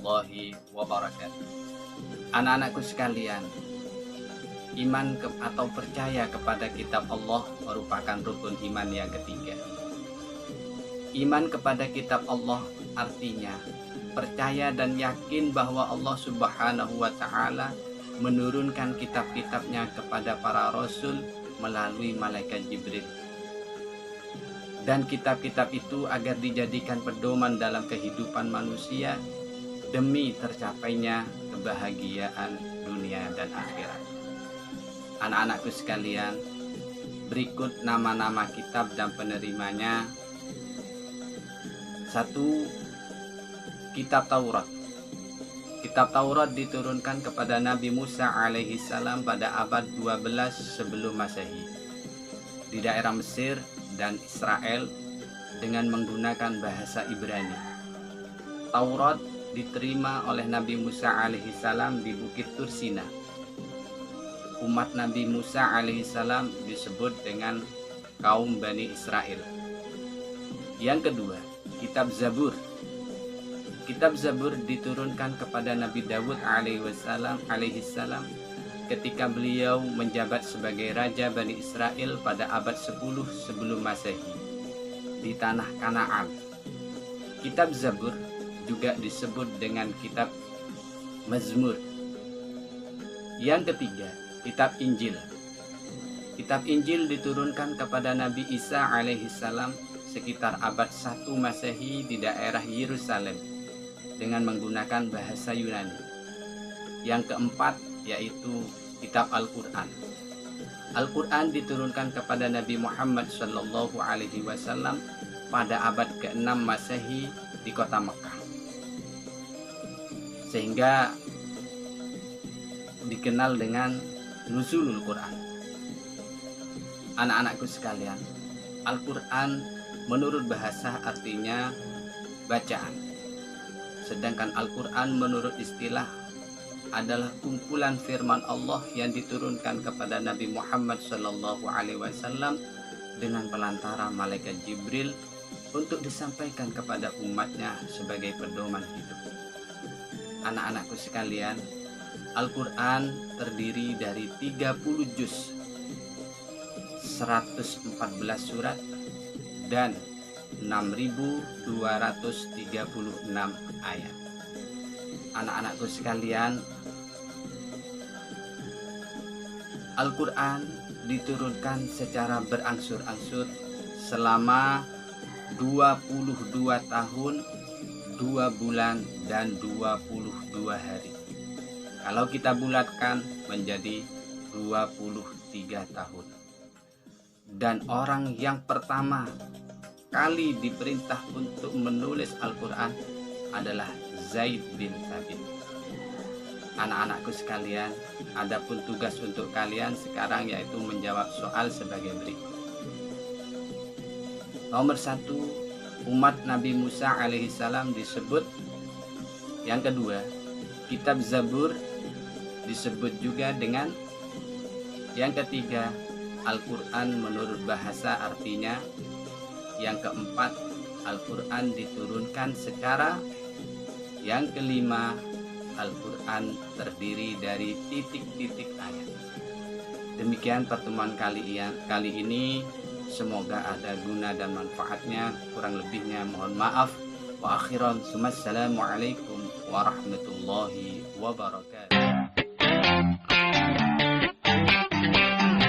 warahmatullahi wabarakatuh. Anak-anakku sekalian, iman atau percaya kepada kitab Allah merupakan rukun iman yang ketiga. Iman kepada kitab Allah artinya percaya dan yakin bahwa Allah Subhanahu wa Ta'ala menurunkan kitab-kitabnya kepada para rasul melalui malaikat Jibril. Dan kitab-kitab itu agar dijadikan pedoman dalam kehidupan manusia demi tercapainya kebahagiaan dunia dan akhirat. Anak-anakku sekalian, berikut nama-nama kitab dan penerimanya. 1. Kitab Taurat. Kitab Taurat diturunkan kepada Nabi Musa alaihi salam pada abad 12 sebelum Masehi di daerah Mesir dan Israel dengan menggunakan bahasa Ibrani. Taurat diterima oleh Nabi Musa alaihi salam di Bukit Tursina. Umat Nabi Musa alaihi salam disebut dengan kaum Bani Israel. Yang kedua, Kitab Zabur. Kitab Zabur diturunkan kepada Nabi Dawud alaihi salam ketika beliau menjabat sebagai Raja Bani Israel pada abad 10 sebelum Masehi di tanah Kanaan. Kitab Zabur juga disebut dengan Kitab Mazmur. Yang ketiga, Kitab Injil. Kitab Injil diturunkan kepada Nabi Isa alaihi salam sekitar abad 1 Masehi di daerah Yerusalem dengan menggunakan bahasa Yunani. Yang keempat yaitu Kitab Al-Quran. Al-Quran diturunkan kepada Nabi Muhammad Sallallahu Alaihi Wasallam pada abad ke-6 Masehi di kota Mekah, sehingga dikenal dengan Nuzulul Quran. Anak-anakku sekalian, Al-Quran menurut bahasa artinya bacaan, sedangkan Al-Quran menurut istilah adalah kumpulan firman Allah yang diturunkan kepada Nabi Muhammad Sallallahu Alaihi Wasallam dengan pelantara malaikat Jibril untuk disampaikan kepada umatnya sebagai pedoman hidup. Anak-anakku sekalian, Al-Quran terdiri dari 30 juz, 114 surat, dan 6.236 ayat. Anak-anakku sekalian, Al-Quran diturunkan secara berangsur-angsur selama 22 tahun, 2 bulan, dan 22 hari. Kalau kita bulatkan menjadi 23 tahun. Dan orang yang pertama kali diperintah untuk menulis Al-Quran adalah Zaid bin Thabit. Anak-anakku sekalian, adapun tugas untuk kalian sekarang yaitu menjawab soal sebagai berikut. Nomor 1, umat Nabi Musa alaihi salam disebut. Yang kedua, Kitab Zabur disebut juga dengan. Yang ketiga, Al-Quran menurut bahasa artinya. Yang keempat, Al-Quran diturunkan secara. Yang kelima, Al-Quran terdiri dari titik-titik ayat. Demikian pertemuan kali ini. Semoga ada guna dan manfaatnya. Kurang lebihnya mohon maaf. Wa akhiran, assalamualaikum warahmatullahi wabarakatuh.